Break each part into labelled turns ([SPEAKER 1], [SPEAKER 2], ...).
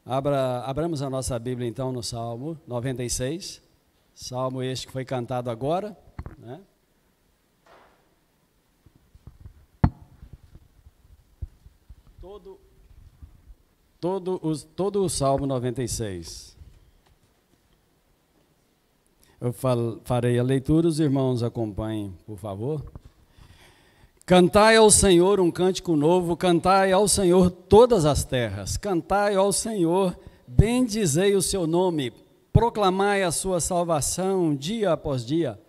[SPEAKER 1] Abramos a nossa Bíblia então no Salmo 96, Salmo este que foi cantado agora, né? Todo o Salmo 96. Eu farei a leitura, os irmãos acompanhem, por favor. Cantai ao Senhor um cântico novo, cantai ao Senhor todas as terras, cantai ao Senhor, bendizei o seu nome, proclamai a sua salvação dia após dia,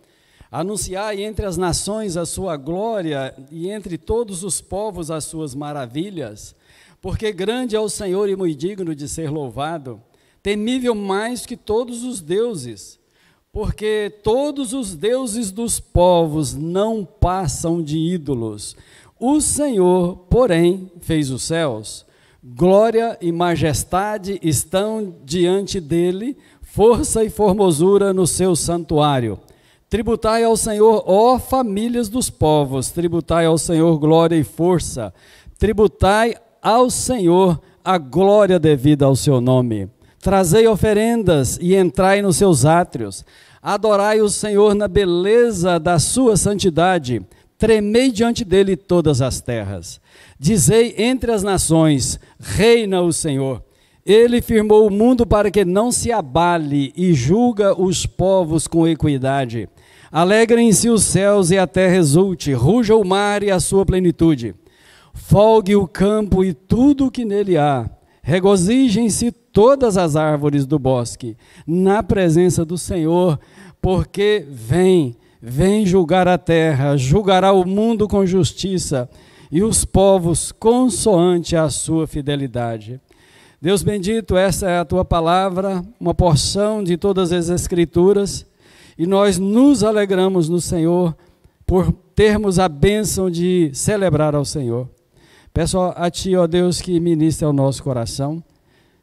[SPEAKER 1] anunciai entre as nações a sua glória e entre todos os povos as suas maravilhas, porque grande é o Senhor e muito digno de ser louvado, temível mais que todos os deuses, porque todos os deuses dos povos não passam de ídolos. O Senhor, porém, fez os céus. Glória e majestade estão diante dele, força e formosura no seu santuário. Tributai ao Senhor, ó famílias dos povos, tributai ao Senhor glória e força. Tributai ao Senhor a glória devida ao seu nome. Trazei oferendas e entrai nos seus átrios. Adorai o Senhor na beleza da sua santidade, tremei diante dele todas as terras. Dizei entre as nações, reina o Senhor. Ele firmou o mundo para que não se abale e julga os povos com equidade. Alegrem-se os céus e a terra exulte, ruja o mar e a sua plenitude. Folgue o campo e tudo o que nele há. Regozijem-se todas as árvores do bosque, na presença do Senhor, porque vem julgar a terra, julgará o mundo com justiça e os povos consoante a sua fidelidade. Deus bendito, essa é a tua palavra, uma porção de todas as Escrituras, e nós nos alegramos no Senhor por termos a bênção de celebrar ao Senhor. Peço a Ti, ó Deus, que ministre ao nosso coração.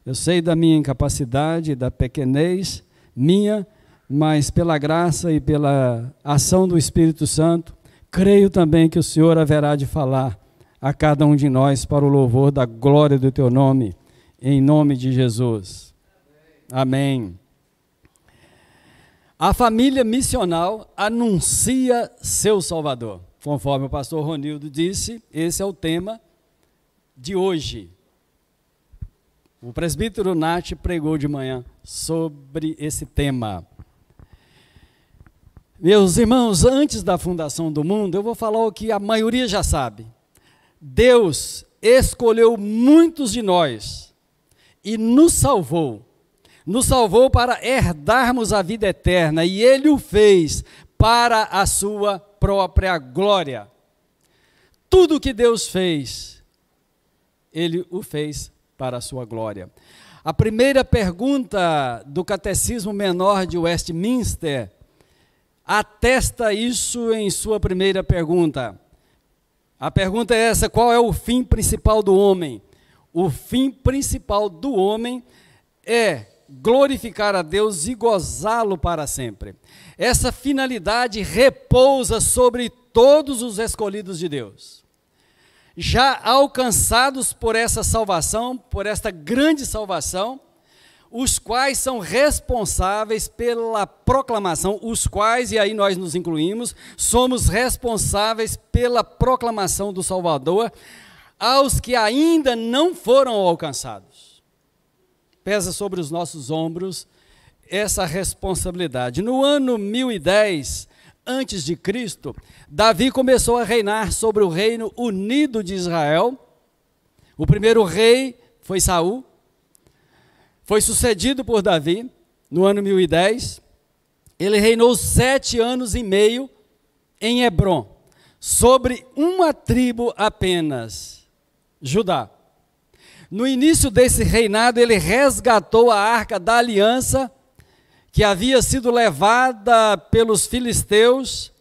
[SPEAKER 1] Eu sei da minha incapacidade, da pequenez minha, mas pela graça e pela ação do Espírito Santo, creio também que o Senhor haverá de falar a cada um de nós para o louvor da glória do Teu nome, em nome de Jesus. Amém. A família missional anuncia seu Salvador. Conforme o pastor Ronildo disse, esse é o tema de hoje. O presbítero Nath pregou de manhã sobre esse tema. Meus irmãos, antes da fundação do mundo, eu vou falar o que a maioria já sabe. Deus escolheu muitos de nós e nos salvou para herdarmos a vida eterna, e Ele o fez para a sua própria glória. Tudo que Deus fez, Ele o fez para a sua glória. A primeira pergunta do Catecismo Menor de Westminster atesta isso em sua primeira pergunta. A pergunta é essa: qual é o fim principal do homem? O fim principal do homem é glorificar a Deus e gozá-lo para sempre. Essa finalidade repousa sobre todos os escolhidos de Deus. Já alcançados por essa salvação, por esta grande salvação, os quais são responsáveis pela proclamação, os quais, e aí nós nos incluímos, somos responsáveis pela proclamação do Salvador aos que ainda não foram alcançados. Pesa sobre os nossos ombros essa responsabilidade. No ano 1010, antes de Cristo, Davi começou a reinar sobre o reino unido de Israel. O primeiro rei foi Saul, foi sucedido por Davi no ano 1010. Ele reinou 7 anos e meio em Hebrom, sobre uma tribo apenas, Judá. No início desse reinado, ele resgatou a Arca da Aliança, que havia sido levada pelos filisteus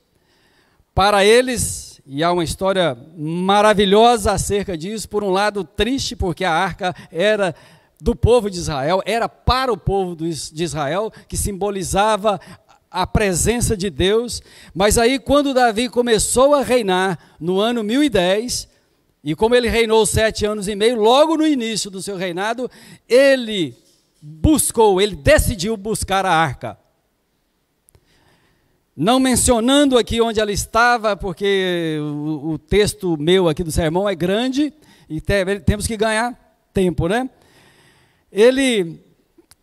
[SPEAKER 1] para eles, e há uma história maravilhosa acerca disso. Por um lado, triste, porque a arca era do povo de Israel, era para o povo de Israel, que simbolizava a presença de Deus. Mas aí, quando Davi começou a reinar, no ano 1010, E como ele reinou 7 anos e meio, logo no início do seu reinado, ele decidiu buscar a arca. Não mencionando aqui onde ela estava, porque o texto meu aqui do sermão é grande e temos que ganhar tempo, né? Ele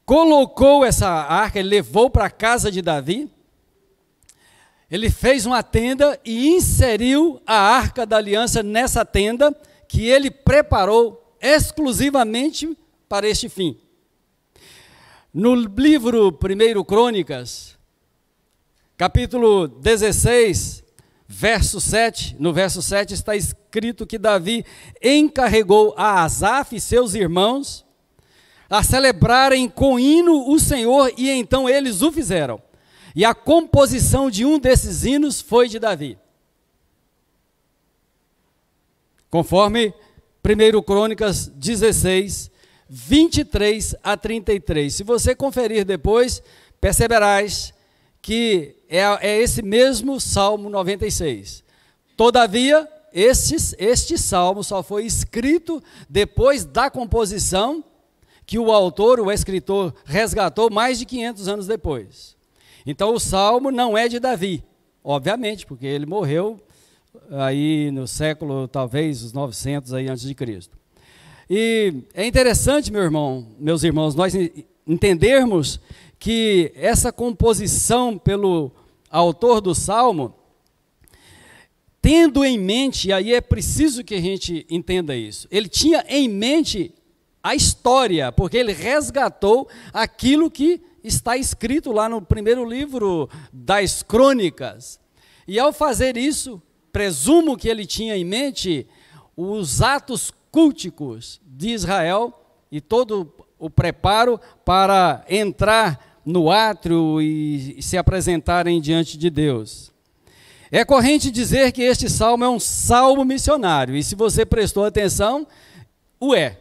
[SPEAKER 1] colocou essa arca, ele levou para a casa de Davi, ele fez uma tenda e inseriu a arca da aliança nessa tenda que ele preparou exclusivamente para este fim. No livro 1 Crônicas, capítulo 16, verso 7, no verso 7 está escrito que Davi encarregou a Asaf e seus irmãos a celebrarem com hino o Senhor, e então eles o fizeram. E a composição de um desses hinos foi de Davi. Conforme 1 Crônicas 16, 23 a 33. Se você conferir depois, perceberás que é esse mesmo Salmo 96. Todavia, este salmo só foi escrito depois da composição que o autor, o escritor, resgatou mais de 500 anos depois. Então o salmo não é de Davi, obviamente, porque ele morreu aí no século, talvez, os 900 aí antes de Cristo. E é interessante, meus irmãos, nós entendermos que essa composição pelo autor do salmo, tendo em mente, e aí é preciso que a gente entenda isso, ele tinha em mente a história, porque ele resgatou aquilo que está escrito lá no primeiro livro das Crônicas. E ao fazer isso, presumo que ele tinha em mente os atos culticos de Israel e todo o preparo para entrar no átrio e se apresentarem diante de Deus. É corrente dizer que este salmo é um salmo missionário, e se você prestou atenção, o é.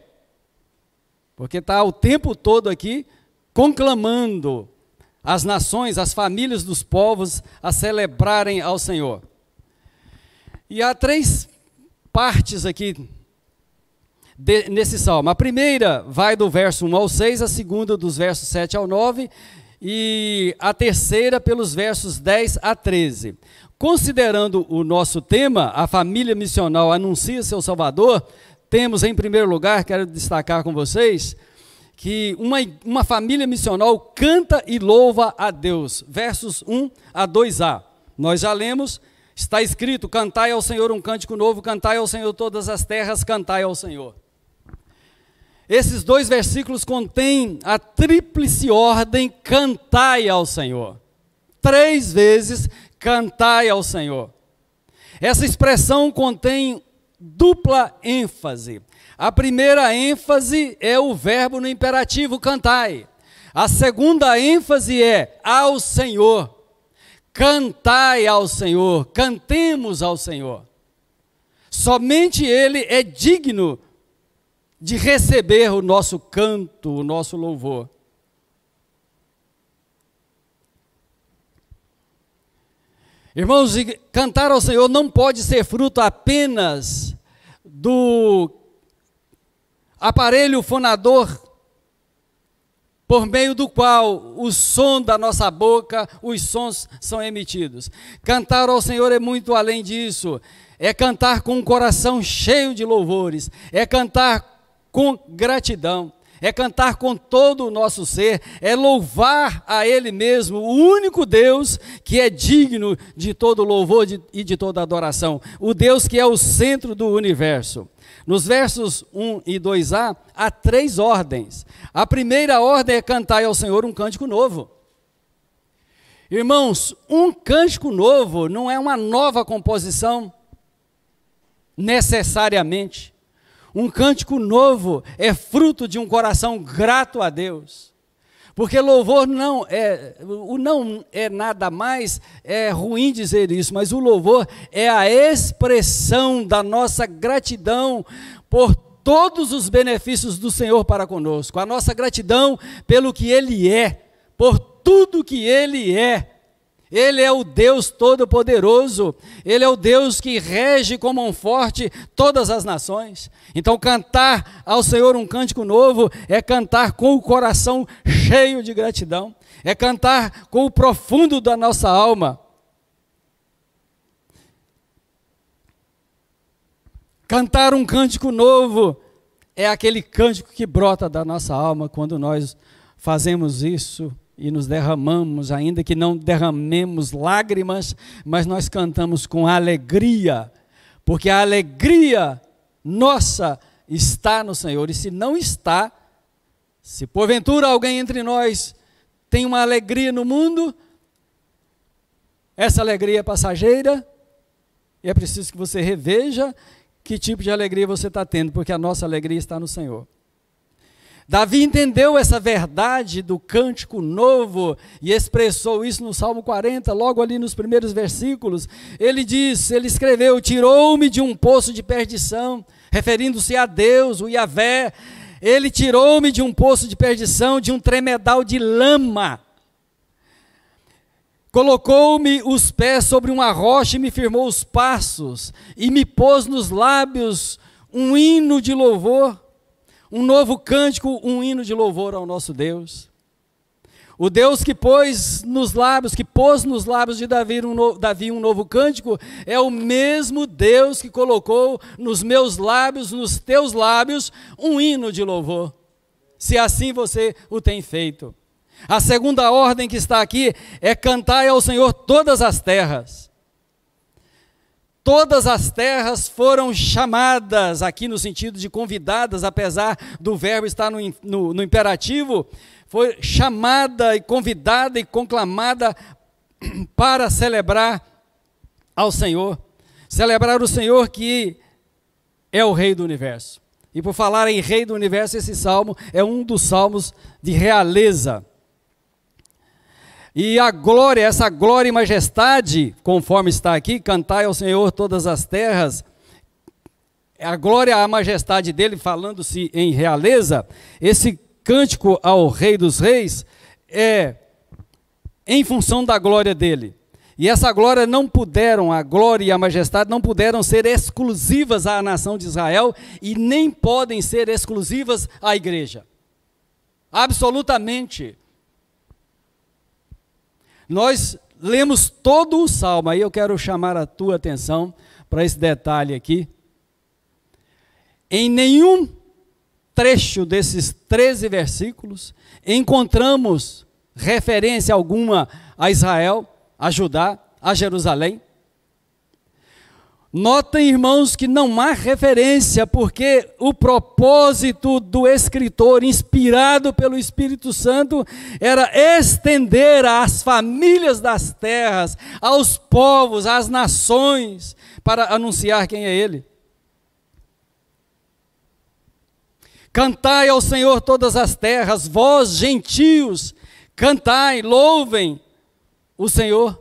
[SPEAKER 1] Porque está o tempo todo aqui conclamando as nações, as famílias dos povos a celebrarem ao Senhor. E há 3 partes aqui nesse salmo. A primeira vai do verso 1 ao 6, a segunda dos versos 7 ao 9 e a terceira pelos versos 10 a 13. Considerando o nosso tema, a família missional anuncia seu Salvador, temos em primeiro lugar, quero destacar com vocês, que uma família missional canta e louva a Deus, versos 1 a 2a. Nós já lemos, está escrito, cantai ao Senhor um cântico novo, cantai ao Senhor todas as terras, cantai ao Senhor. Esses 2 versículos contêm a tríplice ordem, cantai ao Senhor. 3 vezes, cantai ao Senhor. Essa expressão contém dupla ênfase. A primeira ênfase é o verbo no imperativo, cantai. A segunda ênfase é ao Senhor. Cantai ao Senhor, cantemos ao Senhor. Somente Ele é digno de receber o nosso canto, o nosso louvor. Irmãos, cantar ao Senhor não pode ser fruto apenas do aparelho fonador por meio do qual o som da nossa boca, os sons são emitidos. Cantar ao Senhor é muito além disso. É cantar com um coração cheio de louvores, é cantar com gratidão, é cantar com todo o nosso ser, é louvar a Ele mesmo, o único Deus que é digno de todo louvor e de toda adoração, o Deus que é o centro do universo. Nos versos 1 e 2a, há 3 ordens. A primeira ordem é cantar ao Senhor um cântico novo. Irmãos, um cântico novo não é uma nova composição, necessariamente. Um cântico novo é fruto de um coração grato a Deus. Porque louvor não é nada mais, é ruim dizer isso, mas o louvor é a expressão da nossa gratidão por todos os benefícios do Senhor para conosco, a nossa gratidão pelo que Ele é, por tudo que Ele é. Ele é o Deus Todo-Poderoso, Ele é o Deus que rege com mão forte todas as nações. Então cantar ao Senhor um cântico novo é cantar com o coração cheio de gratidão, é cantar com o profundo da nossa alma. Cantar um cântico novo é aquele cântico que brota da nossa alma quando nós fazemos isso e nos derramamos, ainda que não derramemos lágrimas, mas nós cantamos com alegria, porque a alegria nossa está no Senhor. E se não está, se porventura alguém entre nós tem uma alegria no mundo, essa alegria é passageira, e é preciso que você reveja que tipo de alegria você está tendo, porque a nossa alegria está no Senhor. Davi entendeu essa verdade do cântico novo e expressou isso no Salmo 40, logo ali nos primeiros versículos. Ele escreveu: tirou-me de um poço de perdição, referindo-se a Deus, o Yahvé. Ele tirou-me de um poço de perdição, de um tremedal de lama. Colocou-me os pés sobre uma rocha e me firmou os passos, e me pôs nos lábios um hino de louvor, um novo cântico, um hino de louvor ao nosso Deus. O Deus que pôs nos lábios de Davi um novo cântico, é o mesmo Deus que colocou nos meus lábios, nos teus lábios, um hino de louvor, se assim você o tem feito. A segunda ordem que está aqui é: cantai ao Senhor todas as terras. Todas as terras foram chamadas, aqui no sentido de convidadas, apesar do verbo estar no imperativo, foi chamada e convidada e conclamada para celebrar ao Senhor. Celebrar o Senhor, que é o Rei do Universo. E por falar em Rei do Universo, esse salmo é um dos salmos de realeza. E a glória, essa glória e majestade, conforme está aqui: cantai ao Senhor todas as terras, a glória, a majestade dele, falando-se em realeza, esse cântico ao Rei dos Reis é em função da glória dele. E essa glória a glória e a majestade não puderam ser exclusivas à nação de Israel e nem podem ser exclusivas à igreja. Absolutamente. Nós lemos todo o salmo, aí eu quero chamar a tua atenção para esse detalhe aqui. Em nenhum trecho desses 13 versículos encontramos referência alguma a Israel, a Judá, a Jerusalém. Notem, irmãos, que não há referência, porque o propósito do escritor, inspirado pelo Espírito Santo, era estender às famílias das terras, aos povos, às nações, para anunciar quem é Ele. Cantai ao Senhor todas as terras, vós gentios, cantai, louvem o Senhor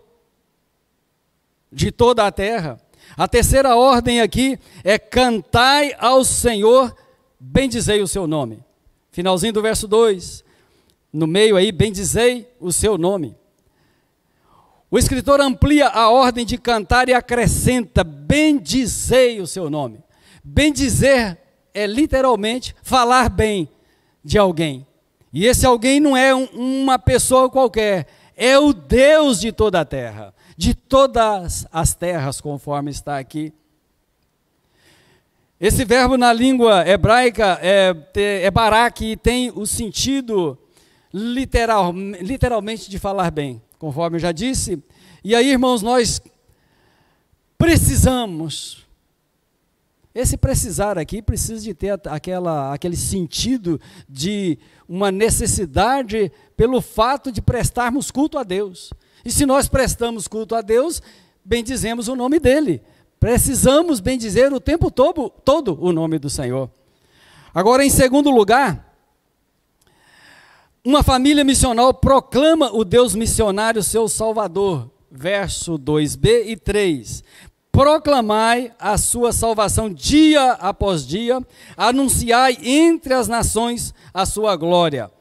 [SPEAKER 1] de toda a terra. A terceira ordem aqui é: cantai ao Senhor, bendizei o seu nome. Finalzinho do verso 2, no meio aí, bendizei o seu nome. O escritor amplia a ordem de cantar e acrescenta: bendizei o seu nome. Bendizer é literalmente falar bem de alguém. E esse alguém não é uma pessoa qualquer, é o Deus de toda a terra, de todas as terras, conforme está aqui. Esse verbo na língua hebraica é barak, e tem o sentido literalmente de falar bem, conforme eu já disse. E aí, irmãos, nós precisamos, esse precisar aqui precisa de ter aquele sentido de uma necessidade pelo fato de prestarmos culto a Deus. E se nós prestamos culto a Deus, bendizemos o nome dEle. Precisamos bendizer o tempo todo o nome do Senhor. Agora, em segundo lugar, uma família missional proclama o Deus missionário seu Salvador. Verso 2b e 3. Proclamai a sua salvação dia após dia, anunciai entre as nações a sua glória.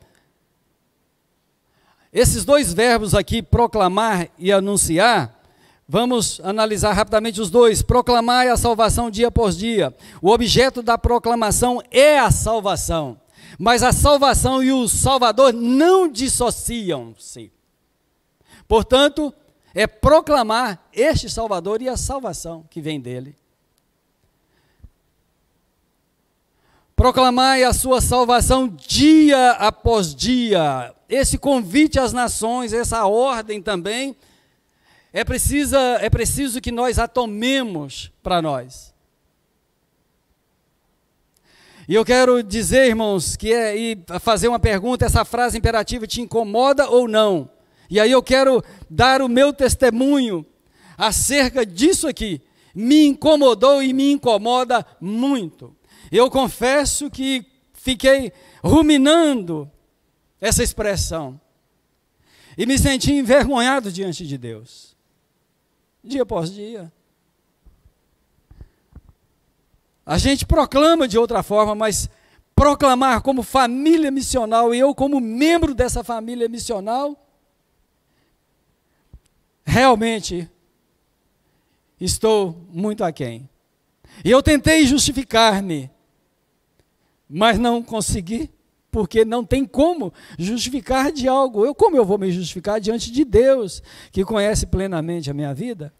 [SPEAKER 1] esses dois verbos aqui, proclamar e anunciar, vamos analisar rapidamente os dois. Proclamar é a salvação dia após dia. O objeto da proclamação é a salvação. Mas a salvação e o Salvador não dissociam-se. Portanto, é proclamar este Salvador e a salvação que vem dele. Proclamai a sua salvação dia após dia. Esse convite às nações, essa ordem também, é preciso que nós a tomemos para nós. E eu quero dizer, irmãos, e fazer uma pergunta: essa frase imperativa te incomoda ou não? E aí eu quero dar o meu testemunho acerca disso aqui. Me incomodou e me incomoda muito. Eu confesso que fiquei ruminando essa expressão e me senti envergonhado diante de Deus, dia após dia. A gente proclama de outra forma, mas proclamar como família missional, e eu como membro dessa família missional, realmente estou muito aquém. E eu tentei justificar-me, mas não consegui, porque não tem como justificar de algo. Como eu vou me justificar diante de Deus, que conhece plenamente a minha vida?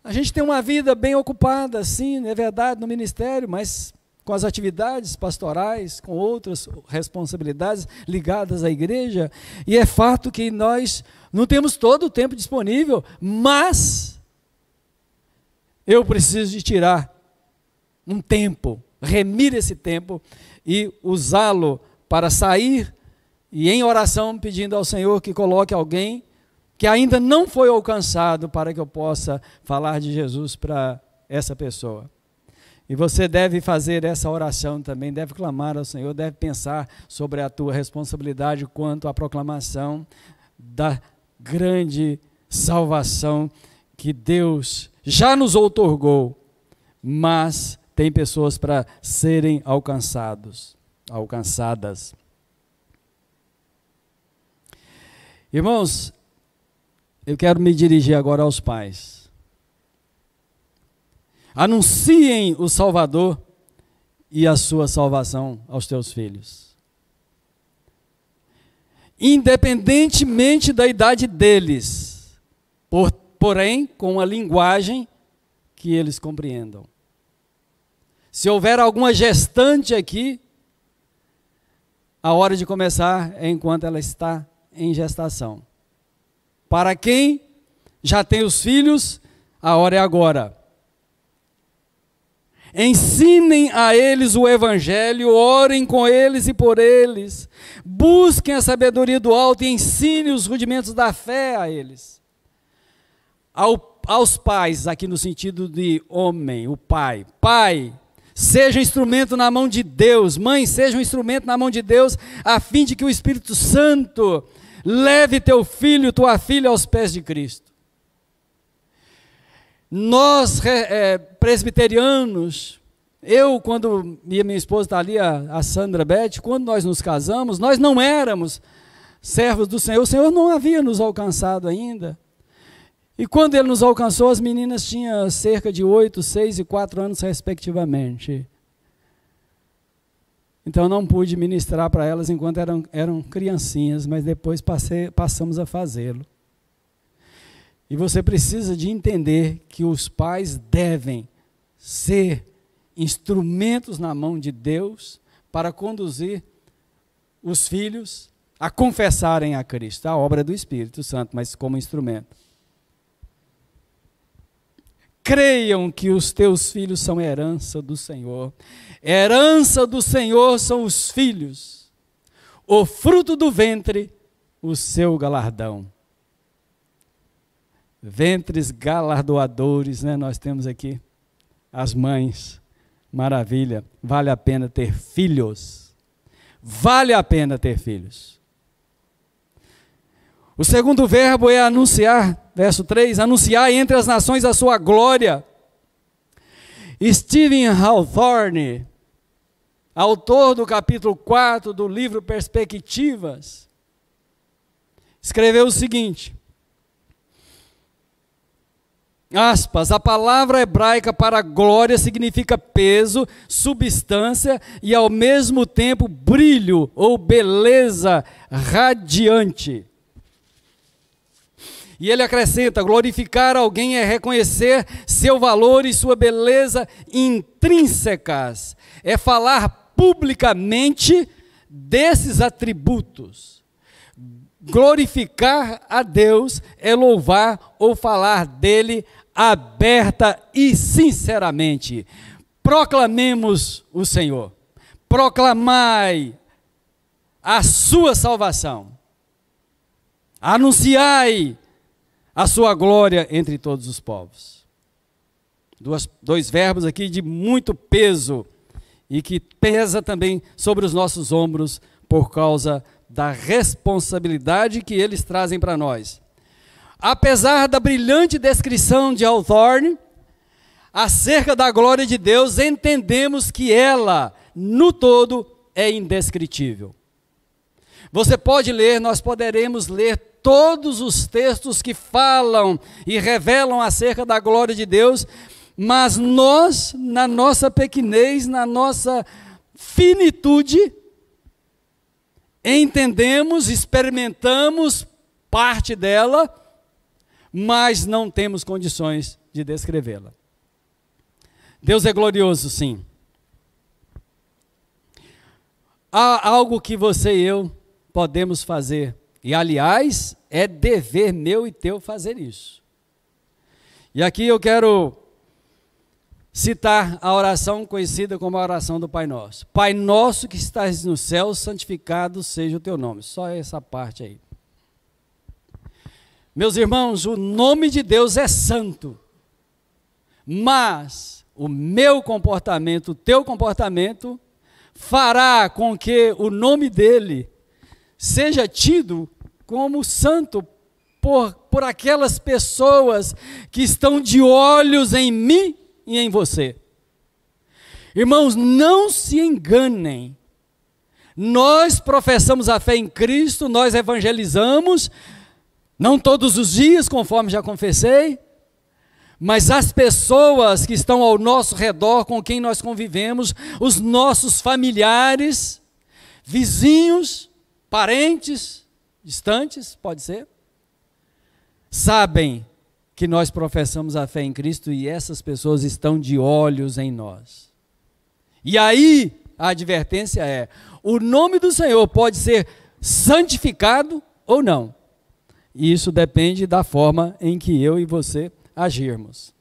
[SPEAKER 1] A gente tem uma vida bem ocupada, sim, é verdade, no ministério, mas com as atividades pastorais, com outras responsabilidades ligadas à igreja, e é fato que nós não temos todo o tempo disponível, mas eu preciso de tirar um tempo, remir esse tempo e usá-lo para sair e em oração pedindo ao Senhor que coloque alguém que ainda não foi alcançado para que eu possa falar de Jesus para essa pessoa. E você deve fazer essa oração também, deve clamar ao Senhor, deve pensar sobre a tua responsabilidade quanto à proclamação da grande salvação que Deus já nos outorgou, mas tem pessoas para serem alcançadas. Irmãos, eu quero me dirigir agora aos pais. Anunciem o Salvador e a sua salvação aos teus filhos. Independentemente da idade deles, porém com a linguagem que eles compreendam. Se houver alguma gestante aqui, a hora de começar é enquanto ela está em gestação. Para quem já tem os filhos, a hora é agora. Ensinem a eles o Evangelho, orem com eles e por eles. Busquem a sabedoria do alto e ensinem os rudimentos da fé a eles. Aos pais, aqui no sentido de homem, o pai. Pai, seja um instrumento na mão de Deus. Mãe, seja um instrumento na mão de Deus, a fim de que o Espírito Santo leve teu filho, tua filha aos pés de Cristo. Nós, presbiterianos, quando minha esposa está ali, a Sandra Beth, quando nós nos casamos, nós não éramos servos do Senhor, o Senhor não havia nos alcançado ainda. E quando Ele nos alcançou, as meninas tinham cerca de 8, 6 e 4 anos, respectivamente. Então, eu não pude ministrar para elas enquanto eram criancinhas, mas depois passamos a fazê-lo. E você precisa de entender que os pais devem ser instrumentos na mão de Deus para conduzir os filhos a confessarem a Cristo, a obra do Espírito Santo, mas como instrumento. Creiam que os teus filhos são herança do Senhor. Herança do Senhor são os filhos. O fruto do ventre, o seu galardão. Ventres galardoadores, né? Nós temos aqui as mães. Maravilha. Vale a pena ter filhos. Vale a pena ter filhos. O segundo verbo é anunciar, verso 3, anunciar entre as nações a sua glória. Stephen Hawthorne, autor do capítulo 4 do livro Perspectivas, escreveu o seguinte, aspas, a palavra hebraica para glória significa peso, substância e ao mesmo tempo brilho ou beleza radiante. E ele acrescenta, glorificar alguém é reconhecer seu valor e sua beleza intrínsecas, é falar publicamente desses atributos. Glorificar a Deus é louvar ou falar dele aberta e sinceramente. Proclamemos o Senhor. Proclamai a sua salvação. Anunciai a sua glória entre todos os povos. Dois verbos aqui de muito peso e que pesa também sobre os nossos ombros por causa da responsabilidade que eles trazem para nós. Apesar da brilhante descrição de Hawthorne acerca da glória de Deus, entendemos que ela, no todo, é indescritível. Você pode ler, nós poderemos ler todos os textos que falam e revelam acerca da glória de Deus, mas nós, na nossa pequenez, na nossa finitude, entendemos, experimentamos parte dela, mas não temos condições de descrevê-la. Deus é glorioso, sim. Há algo que você e eu podemos fazer, e aliás, é dever meu e teu fazer isso. E aqui eu quero citar a oração conhecida como a oração do Pai Nosso. Pai nosso que estás no céu, santificado seja o teu nome. Só essa parte aí. Meus irmãos, o nome de Deus é santo, mas o meu comportamento, o teu comportamento, fará com que o nome dele seja tido como santo por aquelas pessoas que estão de olhos em mim e em você. Irmãos, não se enganem. Nós professamos a fé em Cristo, nós evangelizamos, não todos os dias, conforme já confessei, mas as pessoas que estão ao nosso redor, com quem nós convivemos, os nossos familiares, vizinhos, parentes, distantes, pode ser, sabem que nós professamos a fé em Cristo e essas pessoas estão de olhos em nós. E aí a advertência é, o nome do Senhor pode ser santificado ou não. E isso depende da forma em que eu e você agirmos.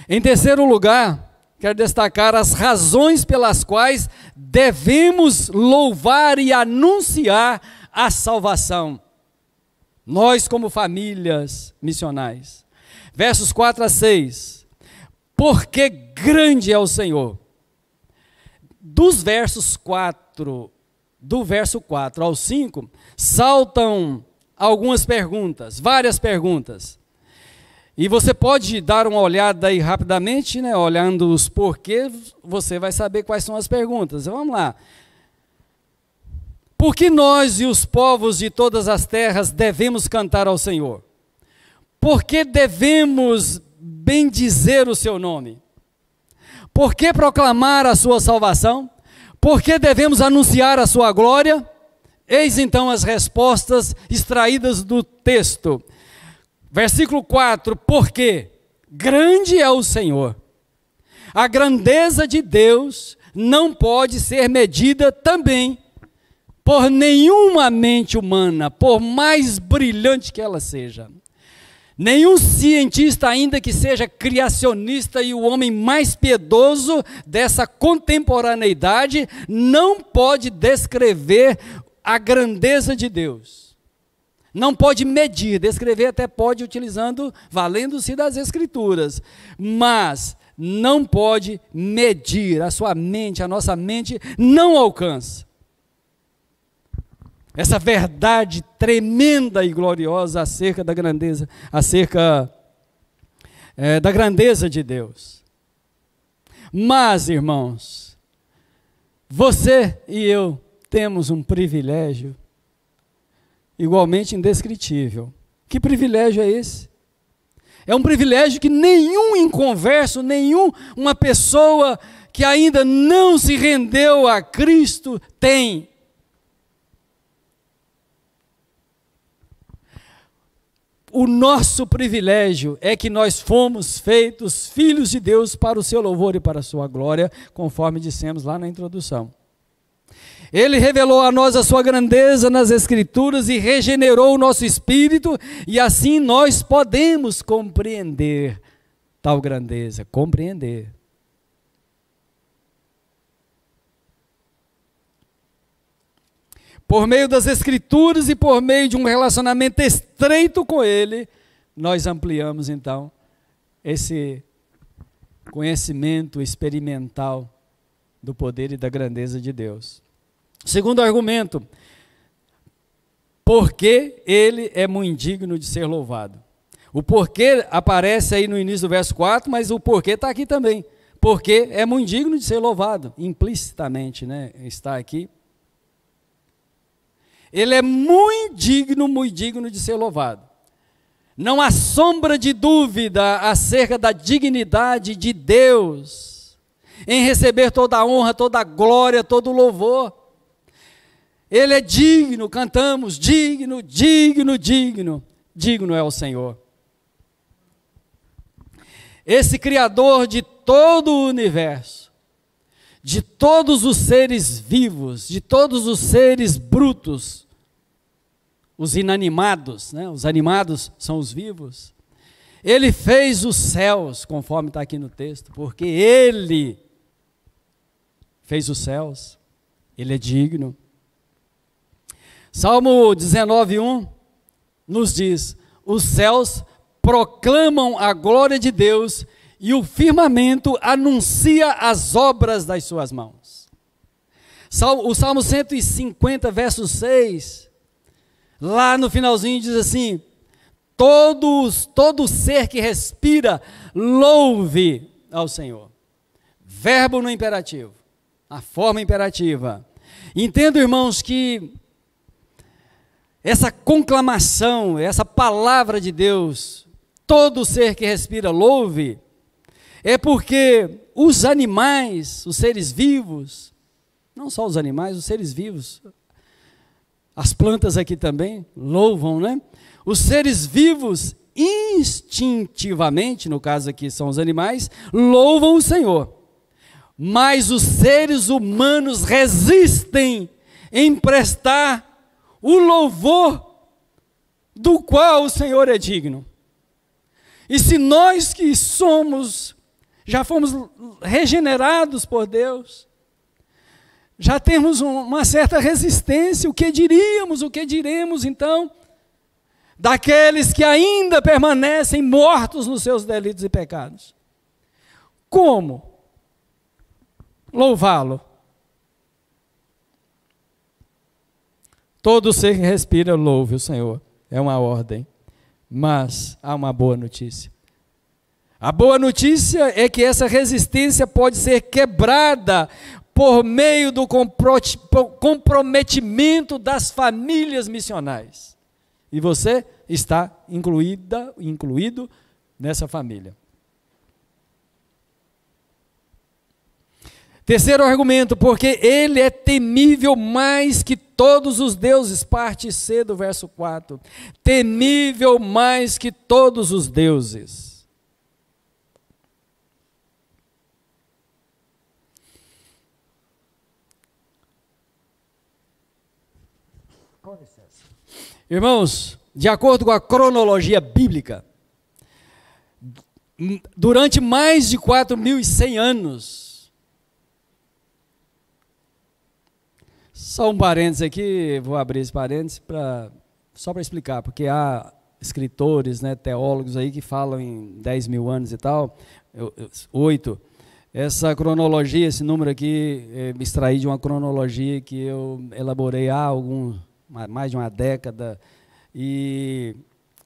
[SPEAKER 1] Em terceiro lugar, quero destacar as razões pelas quais devemos louvar e anunciar a salvação. Nós como famílias missionais. Versos 4 a 6. Porque grande é o Senhor. Do verso 4 ao 5, saltam algumas perguntas, várias perguntas. E você pode dar uma olhada aí rapidamente, né? Olhando os porquês, você vai saber quais são as perguntas. Vamos lá. Por que nós e os povos de todas as terras devemos cantar ao Senhor? Por que devemos bendizer o seu nome? Por que proclamar a sua salvação? Por que devemos anunciar a sua glória? Eis então as respostas extraídas do texto. Versículo 4, porque grande é o Senhor. A grandeza de Deus não pode ser medida também por nenhuma mente humana, por mais brilhante que ela seja. Nenhum cientista, ainda que seja criacionista e o homem mais piedoso dessa contemporaneidade, não pode descrever a grandeza de Deus. Não pode medir, descrever até pode utilizando, valendo-se das Escrituras, mas não pode medir, a sua mente, a nossa mente não alcança. Essa verdade tremenda e gloriosa acerca da grandeza, da grandeza de Deus. Mas, irmãos, você e eu temos um privilégio igualmente indescritível. Que privilégio é esse? É um privilégio que nenhum inconverso, nenhuma pessoa que ainda não se rendeu a Cristo tem. O nosso privilégio é que nós fomos feitos filhos de Deus para o seu louvor e para a sua glória, conforme dissemos lá na introdução. Ele revelou a nós a sua grandeza nas Escrituras e regenerou o nosso espírito, e assim nós podemos compreender tal grandeza, compreender. Por meio das Escrituras e por meio de um relacionamento estreito com Ele, nós ampliamos então esse conhecimento experimental do poder e da grandeza de Deus. Segundo argumento, porque Ele é muito digno de ser louvado. O porquê aparece aí no início do verso 4, mas o porquê está aqui também. Porque é muito digno de ser louvado, implicitamente, né? Está aqui. Ele é muito digno de ser louvado. Não há sombra de dúvida acerca da dignidade de Deus em receber toda a honra, toda a glória, todo o louvor. Ele é digno, cantamos, digno, digno, digno. Digno é o Senhor. Esse Criador de todo o universo, de todos os seres vivos, de todos os seres brutos, os inanimados, né? Os animados são os vivos. Ele fez os céus, conforme está aqui no texto, porque Ele fez os céus, Ele é digno. Salmo 19:1 nos diz: os céus proclamam a glória de Deus e o firmamento anuncia as obras das suas mãos. O Salmo 150, verso 6, lá no finalzinho diz assim: todo ser que respira, louve ao Senhor. Verbo no imperativo, a forma imperativa. Entendo, irmãos, que essa conclamação, essa palavra de Deus, todo ser que respira, louve, é porque os animais, os seres vivos, não só os animais, os seres vivos, as plantas aqui também louvam, né? Os seres vivos, instintivamente, no caso aqui são os animais, louvam o Senhor. Mas os seres humanos resistem em prestar o louvor do qual o Senhor é digno. E se nós que já fomos regenerados por Deus, já temos uma certa resistência, o que diríamos, o que diremos então, daqueles que ainda permanecem mortos nos seus delitos e pecados? Como louvá-lo? Todo ser que respira, louve o Senhor. É uma ordem. Mas há uma boa notícia. A boa notícia é que essa resistência pode ser quebrada por meio do comprometimento das famílias missionais. E você está incluído nessa família. Terceiro argumento, porque Ele é temível mais que todos os deuses, parte C do verso 4. Temível mais que todos os deuses. Com licença. Irmãos, de acordo com a cronologia bíblica, durante mais de 4.100 anos, só um parênteses aqui, vou abrir esse parênteses só para explicar, porque há escritores, né, teólogos aí que falam em 10.000 anos e tal, 8. Essa cronologia, esse número aqui, me extraí de uma cronologia que eu elaborei há mais de uma década, e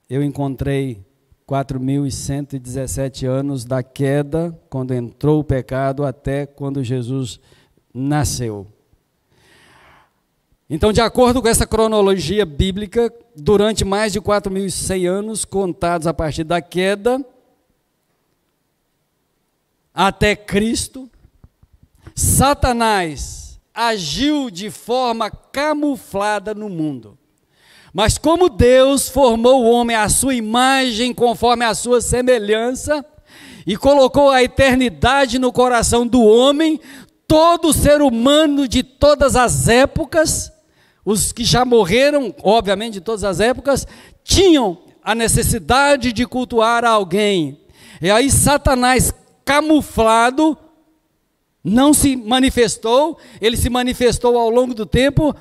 [SPEAKER 1] eu encontrei 4.117 anos da queda, quando entrou o pecado, até quando Jesus nasceu. Então, de acordo com essa cronologia bíblica, durante mais de 4.100 anos, contados a partir da queda, até Cristo, Satanás agiu de forma camuflada no mundo. Mas como Deus formou o homem à sua imagem, conforme a sua semelhança, e colocou a eternidade no coração do homem, todo ser humano de todas as épocas, os que já morreram, obviamente, de todas as épocas, tinham a necessidade de cultuar a alguém. E aí Satanás, camuflado, não se manifestou, ele se manifestou ao longo do tempo,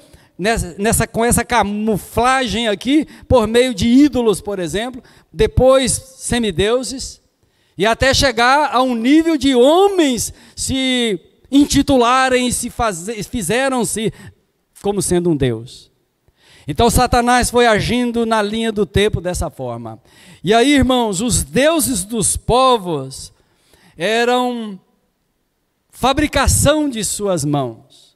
[SPEAKER 1] com essa camuflagem aqui, por meio de ídolos, por exemplo, depois semideuses, e até chegar a um nível de homens se intitularem, fizeram-se como sendo um Deus. Então Satanás foi agindo na linha do tempo dessa forma. E aí, irmãos, os deuses dos povos eram fabricação de suas mãos.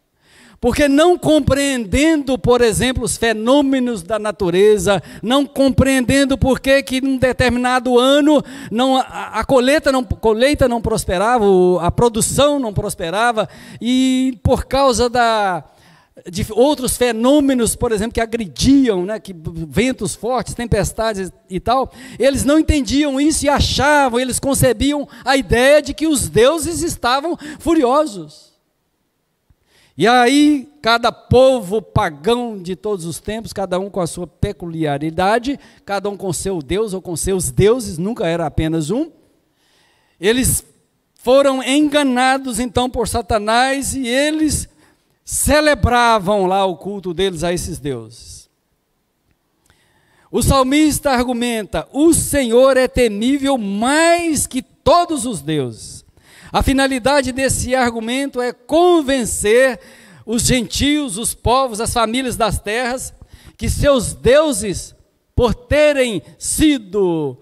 [SPEAKER 1] Porque não compreendendo, por exemplo, os fenômenos da natureza, não compreendendo por que em um determinado ano a colheita não prosperava, a produção não prosperava, e por causa de outros fenômenos, por exemplo, que agrediam, né, que ventos fortes, tempestades e tal, eles não entendiam isso e achavam, eles concebiam a ideia de que os deuses estavam furiosos. E aí, cada povo pagão de todos os tempos, cada um com a sua peculiaridade, cada um com seu Deus ou com seus deuses, nunca era apenas um, eles foram enganados então por Satanás e eles celebravam lá o culto deles a esses deuses. O salmista argumenta: o Senhor é temível mais que todos os deuses. A finalidade desse argumento é convencer os gentios, os povos, as famílias das terras, que seus deuses, por terem sido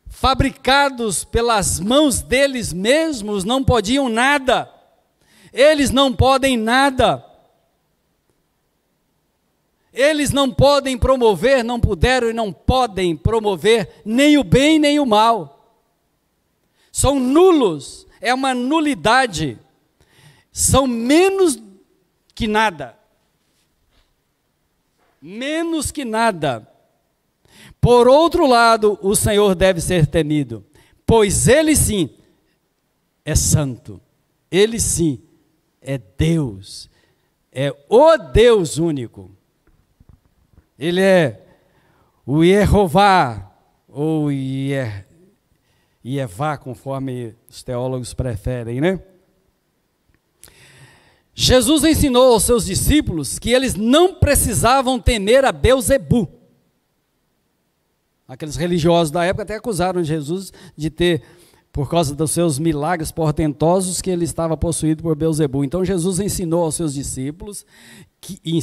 [SPEAKER 1] fabricados pelas mãos deles mesmos, não podiam nada. Eles não podem nada. Eles não podem promover, não puderam e não podem promover nem o bem nem o mal. São nulos. É uma nulidade, são menos que nada, menos que nada. Por outro lado, o Senhor deve ser temido, pois Ele sim é santo, Ele sim é Deus, é o Deus único. Ele é o Yehová, ou Ievá, conforme os teólogos preferem, né? Jesus ensinou aos seus discípulos que eles não precisavam temer a Belzebu. Aqueles religiosos da época até acusaram Jesus de ter, por causa dos seus milagres portentosos, que ele estava possuído por Belzebu. Então Jesus ensinou aos seus discípulos, e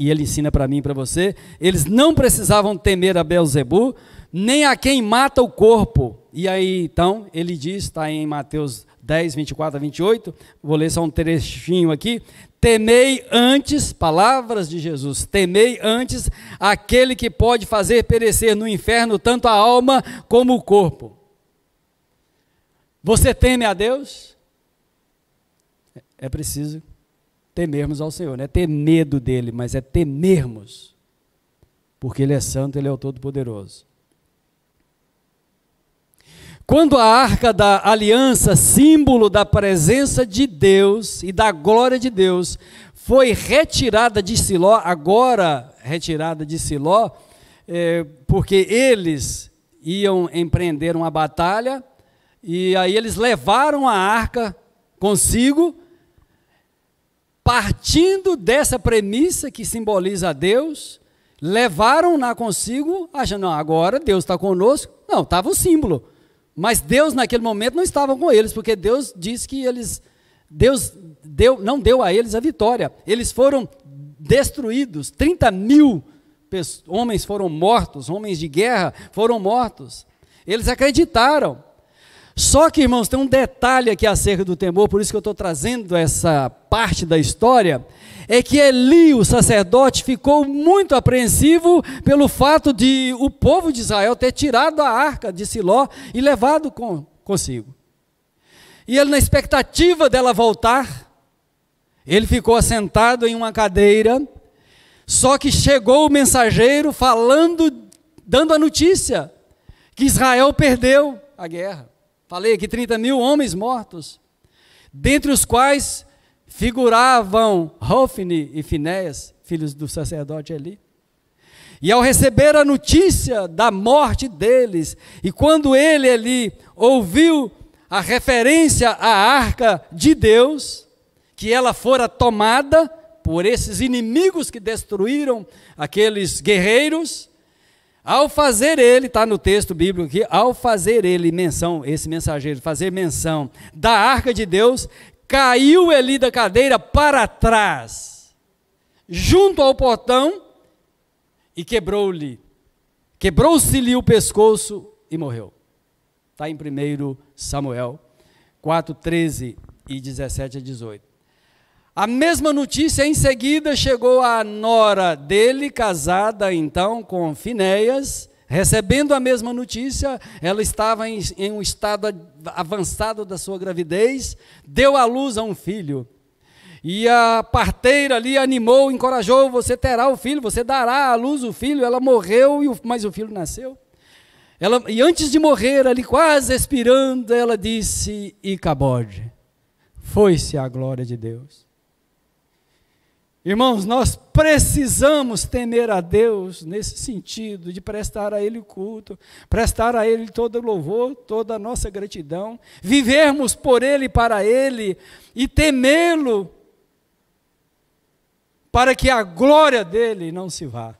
[SPEAKER 1] ele ensina para mim e para você, eles não precisavam temer a Belzebu, nem a quem mata o corpo. E aí, então, ele diz, está em Mateus 10, 24 a 28, vou ler só um trechinho aqui: temei antes, palavras de Jesus, temei antes aquele que pode fazer perecer no inferno tanto a alma como o corpo. Você teme a Deus? É preciso temermos ao Senhor, não é ter medo dele, mas é temermos, porque ele é santo, ele é o Todo-Poderoso. Quando a arca da aliança, símbolo da presença de Deus e da glória de Deus, foi retirada de Siló, agora retirada de Siló, porque eles iam empreender uma batalha, e aí eles levaram a arca consigo, partindo dessa premissa que simboliza a Deus, levaram-na consigo, achando, não, agora Deus está conosco. Não, estava o símbolo. Mas Deus naquele momento não estava com eles, porque Deus disse que Deus não deu a eles a vitória. Eles foram destruídos, 30.000 homens foram mortos, homens de guerra foram mortos. Eles acreditaram. Só que, irmãos, tem um detalhe aqui acerca do temor, por isso que eu estou trazendo essa parte da história, é que Eli, o sacerdote, ficou muito apreensivo pelo fato de o povo de Israel ter tirado a arca de Siló e levado consigo. E ele, na expectativa dela voltar, ele ficou assentado em uma cadeira, só que chegou o mensageiro falando, dando a notícia que Israel perdeu a guerra. Falei aqui 30.000 homens mortos, dentre os quais figuravam Hofni e Finéias, filhos do sacerdote Eli. E ao receber a notícia da morte deles, e quando Eli ouviu a referência à arca de Deus, que ela fora tomada por esses inimigos que destruíram aqueles guerreiros, ao fazer ele, está no texto bíblico aqui, ao fazer ele menção, esse mensageiro, fazer menção da arca de Deus, caiu Eli da cadeira para trás, junto ao portão, e quebrou-se-lhe o pescoço e morreu. Está em 1 Samuel 4, 13 e 17 a 18. A mesma notícia em seguida chegou à nora dele, casada então com Finéias. Recebendo a mesma notícia, ela estava em um estado avançado da sua gravidez, deu à luz a um filho. E a parteira ali animou, encorajou: você terá o filho, você dará à luz o filho. Ela morreu, mas o filho nasceu. E antes de morrer, ali quase expirando, ela disse: Icabode, foi-se a glória de Deus. Irmãos, nós precisamos temer a Deus nesse sentido, de prestar a Ele o culto, prestar a Ele todo o louvor, toda a nossa gratidão, vivermos por Ele e para Ele, e temê-lo, para que a glória dEle não se vá.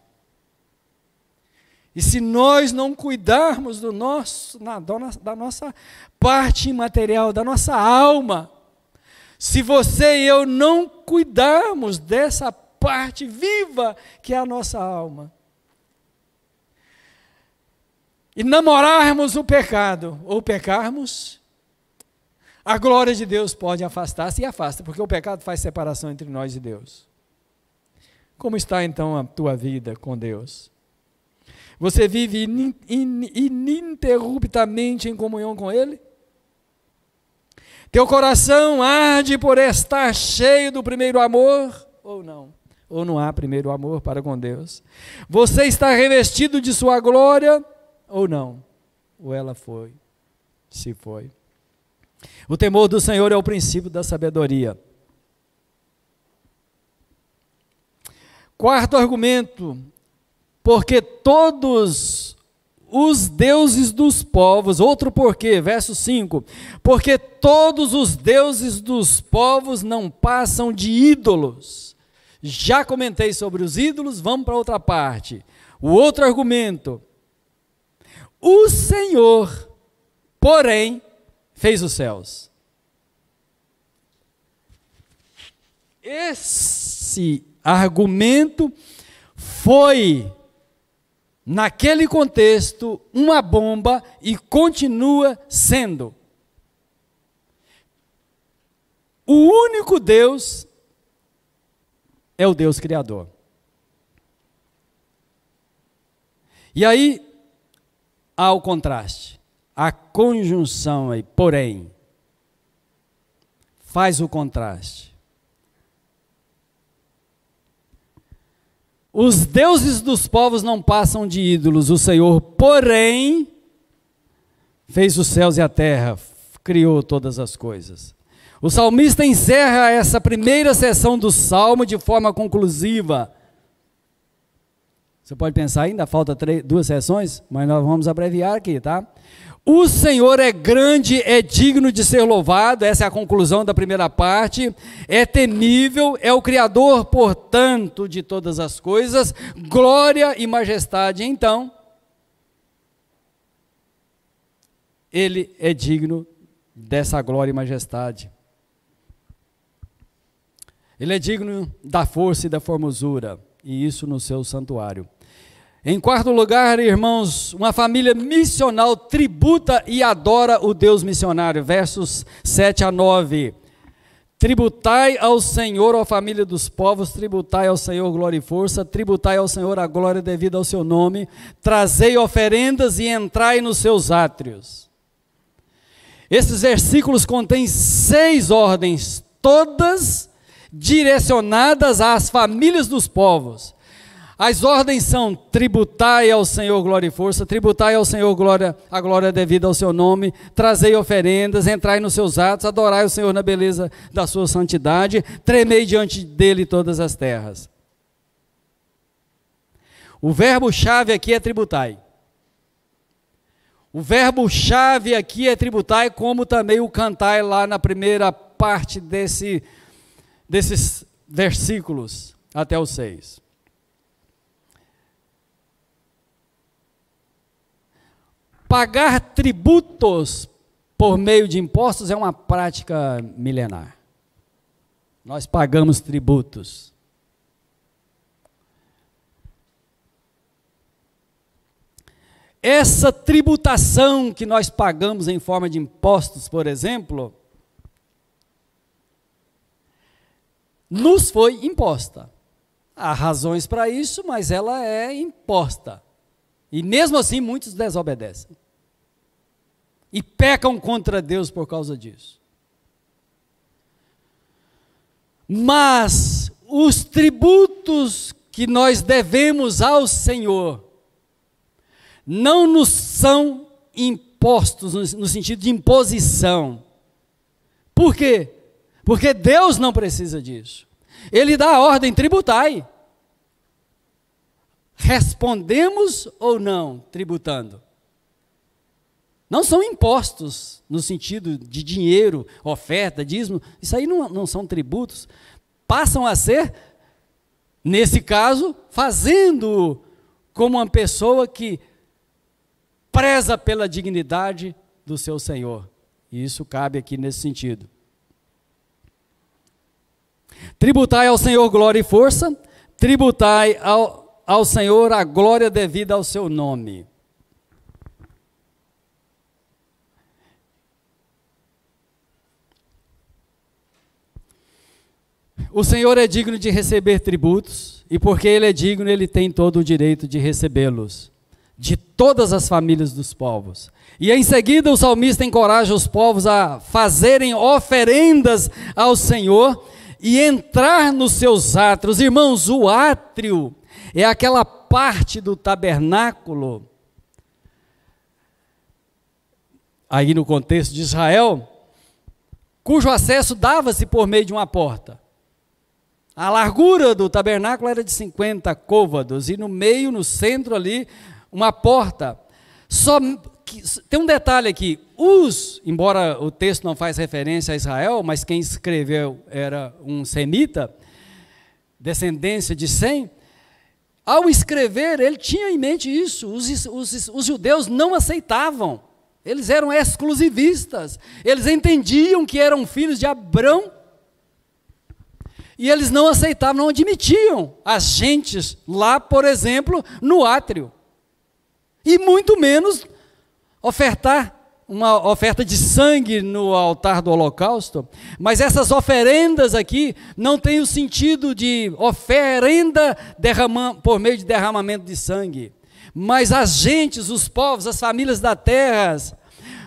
[SPEAKER 1] E se nós não cuidarmos da nossa parte imaterial, da nossa alma, se você e eu não cuidarmos dessa parte viva que é a nossa alma, e namorarmos o pecado, ou pecarmos, a glória de Deus pode afastar-se, e afasta, porque o pecado faz separação entre nós e Deus. Como está então a tua vida com Deus? Você vive ininterruptamente em comunhão com Ele? Teu coração arde por estar cheio do primeiro amor, ou não? Ou não há primeiro amor para com Deus? Você está revestido de sua glória, ou não? Ou ela foi, se foi? O temor do Senhor é o princípio da sabedoria. Quarto argumento: porque todos os deuses dos povos, outro porquê, verso 5, porque todos os deuses dos povos não passam de ídolos. Já comentei sobre os ídolos, vamos para outra parte. O outro argumento: o Senhor, porém, fez os céus. Esse argumento foi, naquele contexto, uma bomba e continua sendo. O único Deus é o Deus Criador. E aí há o contraste, a conjunção aí, porém, faz o contraste. Os deuses dos povos não passam de ídolos, o Senhor, porém, fez os céus e a terra, criou todas as coisas. O salmista encerra essa primeira sessão do Salmo de forma conclusiva. Você pode pensar, ainda falta 2 sessões, mas nós vamos abreviar aqui, tá? O Senhor é grande, é digno de ser louvado, essa é a conclusão da primeira parte, é temível, é o Criador, portanto, de todas as coisas, glória e majestade. Então, Ele é digno dessa glória e majestade. Ele é digno da força e da formosura, e isso no seu santuário. Em quarto lugar, irmãos, uma família missional tributa e adora o Deus missionário. Versos 7 a 9. Tributai ao Senhor, ó família dos povos, tributai ao Senhor glória e força, tributai ao Senhor a glória devida ao seu nome, trazei oferendas e entrai nos seus átrios. Esses versículos contêm 6 ordens, todas direcionadas às famílias dos povos. As ordens são: tributai ao Senhor glória e força, tributai ao Senhor a glória devida ao seu nome, trazei oferendas, entrai nos seus atos, adorai o Senhor na beleza da sua santidade, tremei diante dele todas as terras. O verbo-chave aqui é tributai. O verbo-chave aqui é tributai, como também o cantai lá na primeira parte desses versículos, até o 6. Pagar tributos por meio de impostos é uma prática milenar. Nós pagamos tributos. Essa tributação que nós pagamos em forma de impostos, por exemplo, nos foi imposta. Há razões para isso, mas ela é imposta. E mesmo assim muitos desobedecem. E pecam contra Deus por causa disso. Mas os tributos que nós devemos ao Senhor não nos são impostos no sentido de imposição. Por quê? Porque Deus não precisa disso. Ele dá a ordem: tributai. Respondemos ou não tributando? Não são impostos no sentido de dinheiro, oferta, dízimo. Isso aí não são tributos. Passam a ser, nesse caso, fazendo como uma pessoa que preza pela dignidade do seu Senhor. E isso cabe aqui nesse sentido. Tributai ao Senhor glória e força, tributai ao Senhor a glória devida ao seu nome. O Senhor é digno de receber tributos, e porque Ele é digno, Ele tem todo o direito de recebê-los, de todas as famílias dos povos. E em seguida o salmista encoraja os povos a fazerem oferendas ao Senhor e entrar nos seus átrios. Irmãos, o átrio é aquela parte do tabernáculo, aí no contexto de Israel, cujo acesso dava-se por meio de uma porta. A largura do tabernáculo era de 50 côvados, e no meio, no centro ali, uma porta. Tem um detalhe aqui: embora o texto não faz referência a Israel, mas quem escreveu era um semita, descendência de Sem. Ao escrever, ele tinha em mente isso. Os judeus não aceitavam, eles eram exclusivistas, eles entendiam que eram filhos de Abrão, e eles não aceitavam, não admitiam as gentes lá, por exemplo, no átrio, e muito menos ofertar uma oferta de sangue no altar do holocausto. Mas essas oferendas aqui não têm o sentido de oferenda por meio de derramamento de sangue, mas as gentes, os povos, as famílias da terra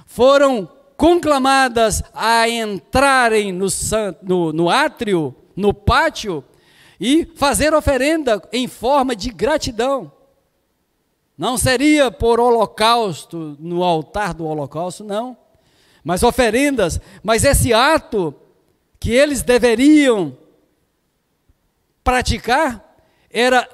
[SPEAKER 1] foram conclamadas a entrarem no átrio, no pátio, e fazer oferenda em forma de gratidão. Não seria por holocausto, no altar do holocausto, não, mas oferendas. Mas esse ato que eles deveriam praticar era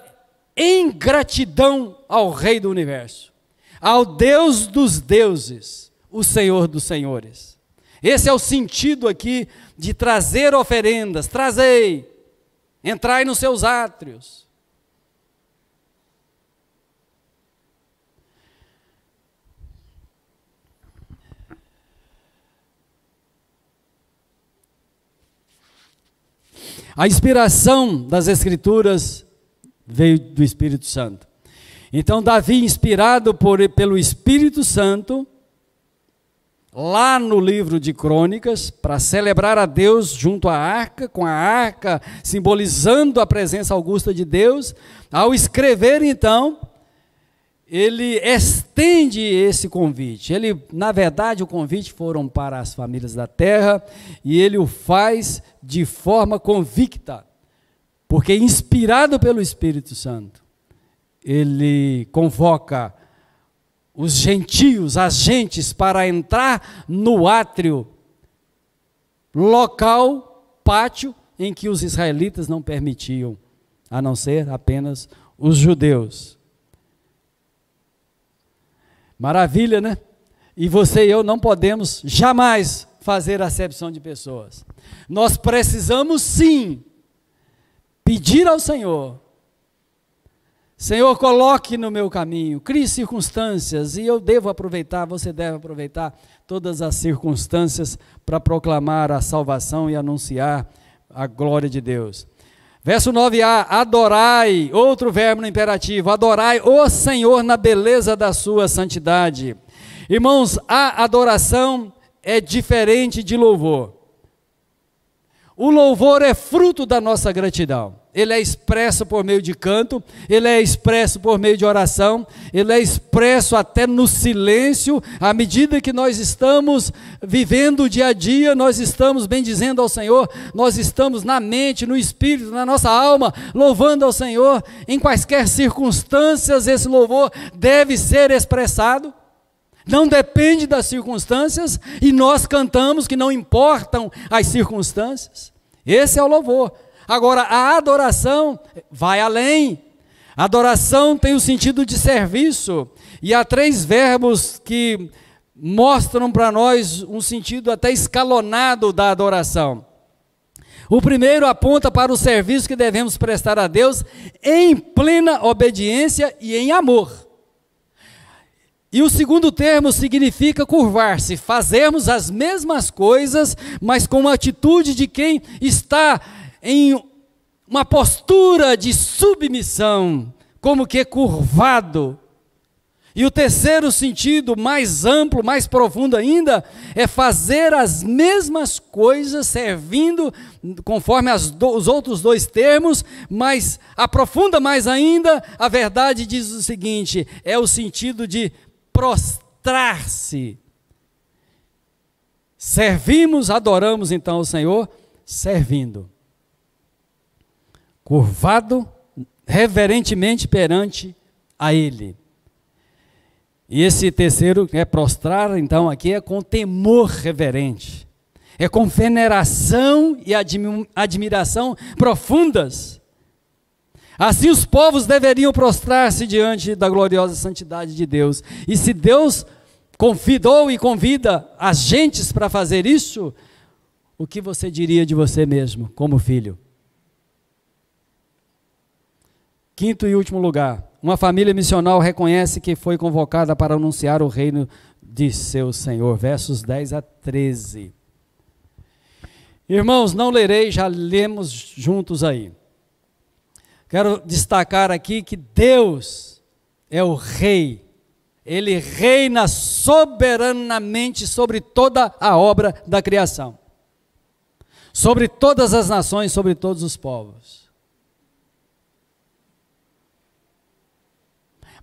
[SPEAKER 1] em gratidão ao Rei do Universo, ao Deus dos deuses, o Senhor dos senhores. Esse é o sentido aqui de trazer oferendas. Trazei, entrai nos seus átrios. A inspiração das Escrituras veio do Espírito Santo. Então Davi, inspirado pelo Espírito Santo, lá no livro de Crônicas, para celebrar a Deus junto à arca, com a arca simbolizando a presença augusta de Deus, ao escrever então, ele estende esse convite. Na verdade, o convite foram para as famílias da terra, e ele o faz de forma convicta, porque inspirado pelo Espírito Santo, ele convoca os gentios, as gentes, para entrar no átrio, local, pátio, em que os israelitas não permitiam, a não ser apenas os judeus. Maravilha, né? E você e eu não podemos jamais fazer acepção de pessoas. Nós precisamos sim pedir ao Senhor: Senhor, coloque no meu caminho, crie circunstâncias, e eu devo aproveitar, você deve aproveitar todas as circunstâncias para proclamar a salvação e anunciar a glória de Deus. Verso 9a, adorai, outro verbo no imperativo, adorai o Senhor na beleza da sua santidade. Irmãos, a adoração é diferente de louvor. O louvor é fruto da nossa gratidão. Ele é expresso por meio de canto, ele é expresso por meio de oração, ele é expresso até no silêncio. À medida que nós estamos vivendo o dia a dia, nós estamos bendizendo ao Senhor, nós estamos na mente, no espírito, na nossa alma, louvando ao Senhor. Em quaisquer circunstâncias, esse louvor deve ser expressado. Não depende das circunstâncias, e nós cantamos que não importam as circunstâncias. Esse é o louvor. Agora, a adoração vai além. A adoração tem o sentido de serviço, e há 3 verbos que mostram para nós um sentido até escalonado da adoração. O primeiro aponta para o serviço que devemos prestar a Deus em plena obediência e em amor. E o segundo termo significa curvar-se, fazermos as mesmas coisas, mas com uma atitude de quem está em uma postura de submissão, como que curvado. E o terceiro sentido, mais amplo, mais profundo ainda, é fazer as mesmas coisas, servindo conforme os outros 2 termos, mas aprofunda mais ainda. A verdade diz o seguinte, é o sentido de prostrar-se. Servimos, adoramos então o Senhor, servindo. Curvado, reverentemente perante a Ele. E esse terceiro, que é prostrar, então aqui é com temor reverente. É com veneração e admiração profundas. Assim os povos deveriam prostrar-se diante da gloriosa santidade de Deus. E se Deus convidou e convida as gentes para fazer isso, o que você diria de você mesmo, como filho? Quinto e último lugar, uma família missional reconhece que foi convocada para anunciar o reino de seu Senhor. Versos 10 a 13. Irmãos, não lerei, já lemos juntos aí. Quero destacar aqui que Deus é o Rei. Ele reina soberanamente sobre toda a obra da criação, sobre todas as nações, sobre todos os povos.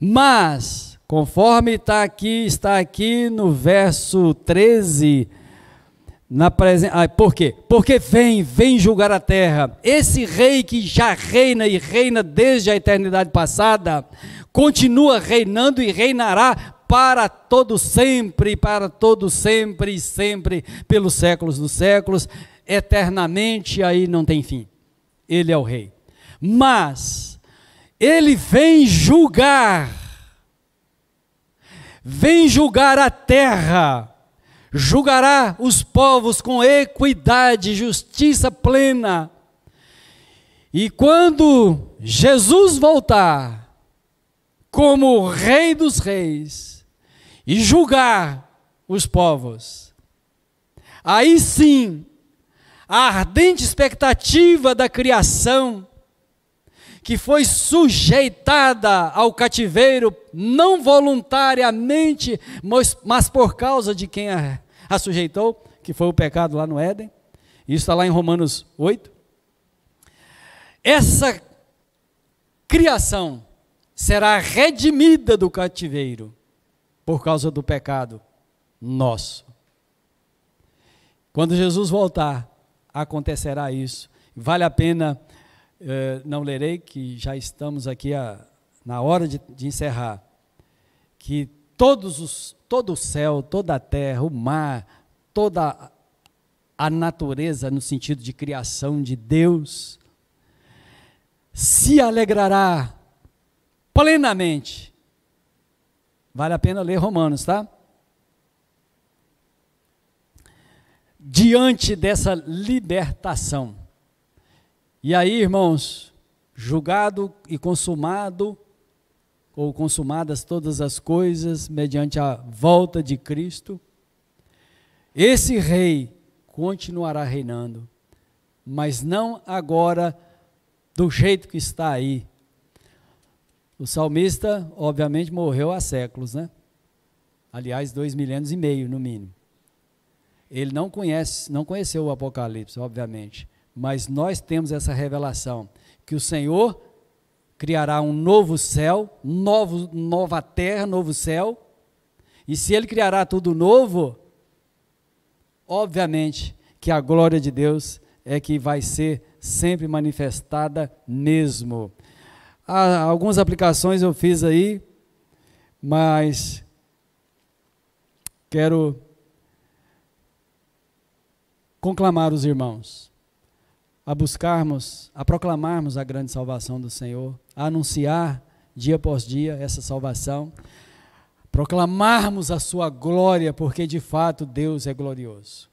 [SPEAKER 1] Mas, conforme está aqui no verso 13, por quê? Porque vem julgar a terra. Esse rei que já reina e reina desde a eternidade passada, continua reinando e reinará para todo sempre e sempre, pelos séculos dos séculos, eternamente, aí não tem fim. Ele é o rei. Mas ele vem julgar a terra, julgará os povos com equidade, justiça plena. E quando Jesus voltar como Rei dos Reis e julgar os povos, aí sim, a ardente expectativa da criação que foi sujeitada ao cativeiro, não voluntariamente, mas por causa de quem a sujeitou, que foi o pecado lá no Éden. Isso está lá em Romanos 8. Essa criação será redimida do cativeiro por causa do pecado nosso. Quando Jesus voltar, acontecerá isso. Vale a pena, não lerei, que já estamos aqui na hora de encerrar, que todo o céu, toda a terra, o mar, toda a natureza, no sentido de criação de Deus, se alegrará plenamente. Vale a pena ler Romanos, tá? Diante dessa libertação. E aí, irmãos, julgado e consumado, ou consumadas todas as coisas, mediante a volta de Cristo, esse rei continuará reinando, mas não agora do jeito que está aí. O salmista, obviamente, morreu há séculos, né? Aliás, 2,5 milênios, no mínimo. Ele não conheceu o Apocalipse, obviamente, mas nós temos essa revelação, que o Senhor criará um novo céu, nova terra, novo céu, e se Ele criará tudo novo, obviamente que a glória de Deus é que vai ser sempre manifestada mesmo. Algumas aplicações eu fiz aí, mas quero conclamar os irmãos a buscarmos, a proclamarmos a grande salvação do Senhor, a anunciar dia após dia essa salvação, proclamarmos a sua glória, porque de fato Deus é glorioso.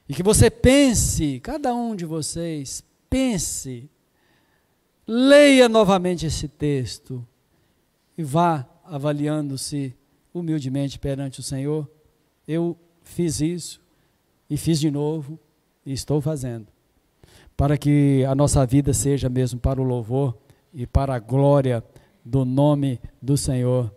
[SPEAKER 1] E que você pense, cada um de vocês, pense, leia novamente esse texto e vá avaliando-se humildemente perante o Senhor. Eu fiz isso e fiz de novo e estou fazendo, para que a nossa vida seja mesmo para o louvor e para a glória do nome do Senhor